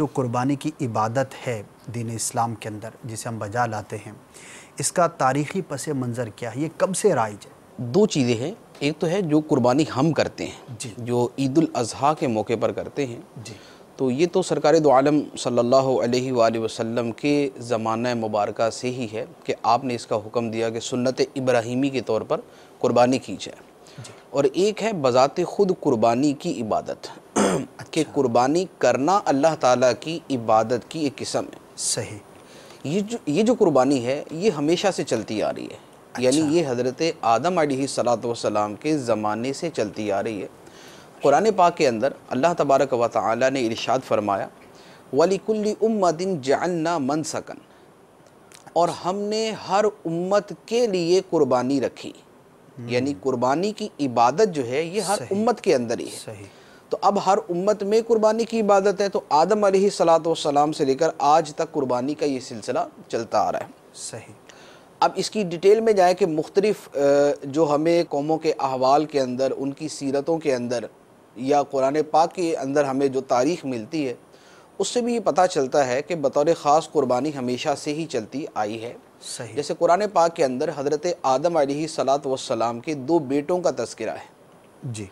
جو قربانی کی عبادت ہے دین اسلام کے اندر جسے ہم بجا لاتے ہیں، اس کا تاریخی پس منظر کیا ہے؟ یہ کب سے رائج ہے؟ دو چیزیں ہیں، ایک تو ہے جو قربانی ہم کرتے ہیں جی جو عید الاضحیٰ کے موقع پر کرتے ہیں، جی تو یہ تو سرکار دو عالم صلی اللہ علیہ وآلہ وسلم کے زمانہ مبارکہ سے ہی ہے کہ آپ نے اس کا حکم دیا کہ سنت ابراہیمی کے طور پر قربانی کی جائے۔ جی اور ایک ہے بذات خود قربانی کی عبادت کہ اچھا، قربانی کرنا اللہ تعالیٰ کی عبادت کی ایک قسم ہے۔ صحیح، یہ جو قربانی ہے یہ ہمیشہ سے چلتی آ رہی ہے، یعنی اچھا، یہ حضرت آدم علیہ السلام کے زمانے سے چلتی آ رہی ہے۔ قرآن پاک کے اندر اللہ تبارک و تعالی نے ارشاد فرمایا وَلِكُلِّ أُمَّةٍ جَعَلْنَا مَنْسَكًا، اور ہم نے ہر امت کے لیے قربانی رکھی، یعنی قربانی کی عبادت جو ہے یہ ہر صحیح، امت کے اندر ہی ہے۔ صحیح، تو اب ہر امت میں قربانی کی عبادت ہے، تو آدم علیہ السلام سے لے کر آج تک قربانی کا یہ سلسلہ چلتا آ رہا ہے۔ صحیح، اب اس کی ڈیٹیل میں جائے کہ مختلف جو ہمیں قوموں کے احوال کے اندر، ان کی سیرتوں کے اندر یا قرآن پاک کے اندر ہمیں جو تاریخ ملتی ہے اس سے بھی یہ پتہ چلتا ہے کہ بطور خاص قربانی ہمیشہ سے ہی چلتی آئی ہے۔ صحیح، جیسے قرآن پاک کے اندر حضرت آدم علیہ السلام کے دو بیٹوں کا تذکرہ ہے۔ جی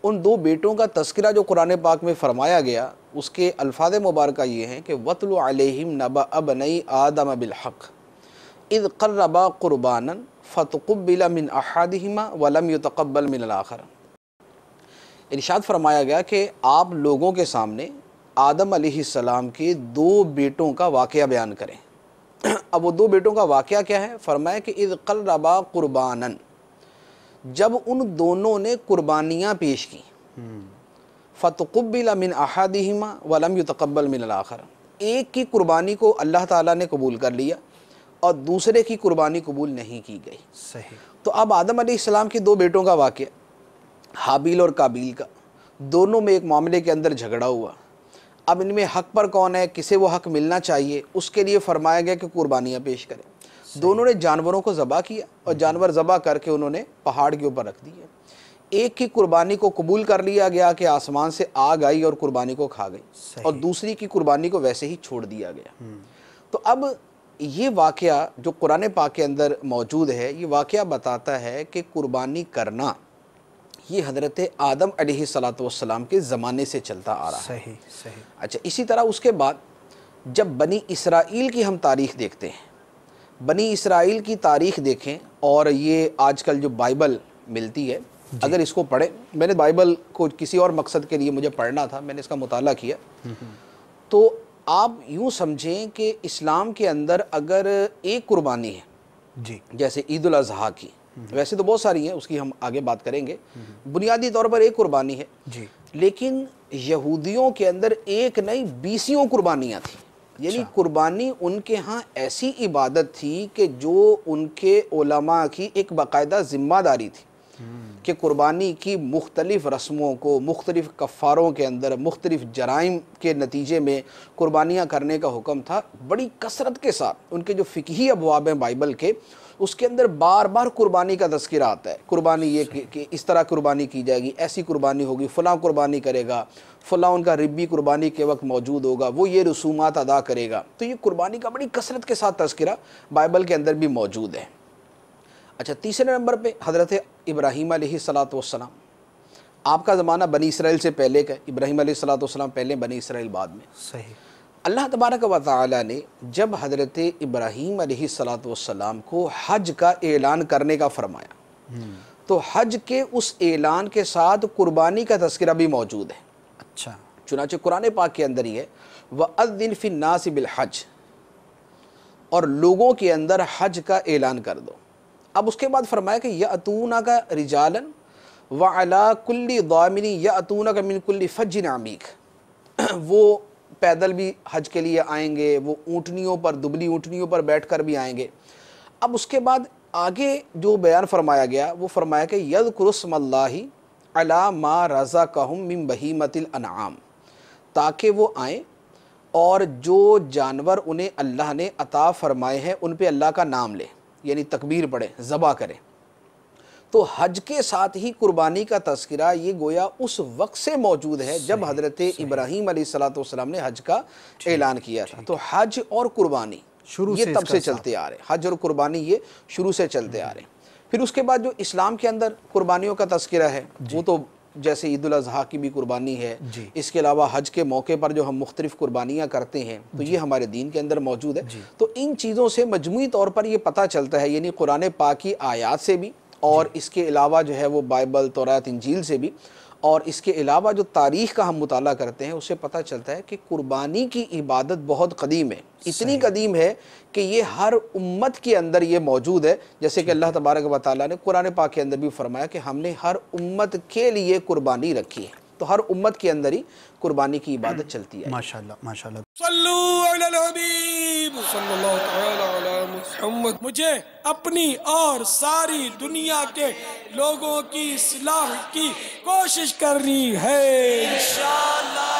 ان دو بیٹوں کا تذکرہ جو قرآن پاک میں فرمایا گیا اس کے الفاظ مبارکہ یہ ہیں کہ وَاتْلُ عَلَيْهِمْ نَبَأَ بَنَيْ آدَمَ بِالْحَقِّ اذ قربا قربانا فتقبل من احدهما ولم يتقبل من الاخر۔ ارشاد فرمایا گیا کہ آپ لوگوں کے سامنے آدم علیہ السلام کے دو بیٹوں کا واقعہ بیان کریں۔ اب وہ دو بیٹوں کا واقعہ کیا ہے؟ فرمایا کہ اذ قربا قربانا، جب ان دونوں نے قربانیاں پیش کی، فتقبل من احدهما ولم يتقبل من الاخر، ایک کی قربانی کو اللہ تعالیٰ نے قبول کر لیا اور دوسرے کی قربانی قبول نہیں کی گئی۔ صحیح، تو اب آدم علیہ السلام کے دو بیٹوں کا واقعہ، حابیل اور قابیل کا، دونوں میں ایک معاملے کے اندر جھگڑا ہوا۔ اب ان میں حق پر کون ہے، کسے وہ حق ملنا چاہیے، اس کے لیے فرمایا گیا کہ قربانیاں پیش کریں۔ دونوں نے جانوروں کو ذبح کیا اور جانور ذبح کر کے انہوں نے پہاڑ کے اوپر رکھ دیے۔ ایک کی قربانی کو قبول کر لیا گیا کہ آسمان سے آگ آئی اور قربانی کو کھا گئی، اور دوسری کی قربانی کو ویسے ہی چھوڑ دیا گیا۔ تو اب یہ واقعہ جو قرآن پاک کے اندر موجود ہے، یہ واقعہ بتاتا ہے کہ قربانی کرنا یہ حضرت آدم علیہ السلام کے زمانے سے چلتا آ رہا ہے۔ صحیح، صحیح، اچھا، اسی طرح اس کے بعد جب بنی اسرائیل کی ہم تاریخ دیکھتے ہیں، بنی اسرائیل کی تاریخ دیکھیں، اور یہ آج کل جو بائبل ملتی ہے اگر اس کو پڑھیں، میں نے بائبل کو کسی اور مقصد کے لیے مجھے پڑھنا تھا، میں نے اس کا مطالعہ کیا، تو آپ یوں سمجھیں کہ اسلام کے اندر اگر ایک قربانی ہے جی جیسے عید الاضحیٰ کی، ویسے تو بہت ساری ہیں، اس کی ہم آگے بات کریں گے، بنیادی طور پر ایک قربانی ہے، جی لیکن یہودیوں کے اندر ایک نہیں 20 قربانیاں تھیں۔ یعنی قربانی ان کے ہاں ایسی عبادت تھی کہ جو ان کے علماء کی ایک باقاعدہ ذمہ داری تھی کہ قربانی کی مختلف رسموں کو مختلف کفاروں کے اندر مختلف جرائم کے نتیجے میں قربانیاں کرنے کا حکم تھا۔ بڑی کثرت کے ساتھ ان کے جو فقہی ابواب ہیں بائبل کے، اس کے اندر بار بار قربانی کا تذکرہ آتا ہے۔ قربانی یہ کہ اس طرح قربانی کی جائے گی، ایسی قربانی ہوگی، فلاں قربانی کرے گا، فلاں ان کا ربی قربانی کے وقت موجود ہوگا، وہ یہ رسومات ادا کرے گا۔ تو یہ قربانی کا بڑی کثرت کے ساتھ تذکرہ بائبل کے اندر بھی موجود ہے۔ اچھا، تیسرے نمبر پہ حضرت ابراہیم علیہ السلام، آپ کا زمانہ بنی اسرائیل سے پہلے کا، ابراہیم علیہ السلام پہلے، بنی اسرائیل بعد میں۔ صحیح، اللہ تبارک و تعالی نے جب حضرت ابراہیم علیہ السلام کو حج کا اعلان کرنے کا فرمایا، تو حج کے اس اعلان کے ساتھ قربانی کا تذکرہ بھی موجود ہے۔ اچھا، چنانچہ قرآن پاک کے اندر یہ ہے وَأَذِّنْ فِي النَّاسِ بِالْحَجِّ، اور لوگوں کے اندر حج کا اعلان کر دو۔ اب اس کے بعد فرمایا کہ یَأْتُونَکَ رِجَالًا وَعَلَىٰ كُلِّ ضَامِرٍ یَأْتُونَکَ مِنْ كُلِّ فَجٍّ عَمِیقٍ، وہ پیدل بھی حج کے لیے آئیں گے، وہ اونٹنیوں پر، دبلی اونٹنیوں پر بیٹھ کر بھی آئیں گے۔ اب اس کے بعد آگے جو بیان فرمایا گیا وہ فرمایا کہ یذکر اسم اللہ علی ما رزقہم من بہیمۃ الانعام، تاکہ وہ آئیں اور جو جانور انہیں اللہ نے عطا فرمائے ہیں ان پہ اللہ کا نام لیں، یعنی تکبیر پڑھیں، ذبح کریں۔ تو حج کے ساتھ ہی قربانی کا تذکرہ یہ گویا اس وقت سے موجود ہے جب حضرت ابراہیم علیہ السلام نے حج کا اعلان کیا تھا. تو حج اور قربانی یہ تب سے چلتے آ رہے ہیں. حج اور قربانی یہ شروع سے چلتے آ رہے ہیں. پھر اس کے بعد جو اسلام کے اندر قربانیوں کا تذکرہ ہے وہ تو جیسے عید الاضحیٰ کی بھی قربانی ہے. اس کے علاوہ حج کے موقع پر جو ہم مختلف قربانیاں کرتے ہیں تو یہ ہمارے دین کے اندر موجود ہے. تو ان چیزوں سے مجموعی طور پر یہ پتہ چلتا ہے، یعنی قرآن پاک کی آیات سے بھی، اور اس کے علاوہ جو ہے وہ بائبل، تورات، انجیل سے بھی، اور اس کے علاوہ جو تاریخ کا ہم مطالعہ کرتے ہیں اس سے پتہ چلتا ہے کہ قربانی کی عبادت بہت قدیم ہے. اتنی قدیم ہے کہ یہ ہر امت کے اندر یہ موجود ہے. جیسے کہ اللہ تبارک و تعالیٰ نے قرآن پاک کے اندر بھی فرمایا کہ ہم نے ہر امت کے لیے قربانی رکھی ہے. تو ہر امت کے اندر ہی قربانی کی عبادت چلتی ہے. ماشاءاللہ ماشاءاللہ. صلو علی الحبیب صلی اللہ تعالی علی محمد. مجھے اپنی اور ساری دنیا کے لوگوں کی اصلاح کی کوشش کرنی ہے انشاءاللہ.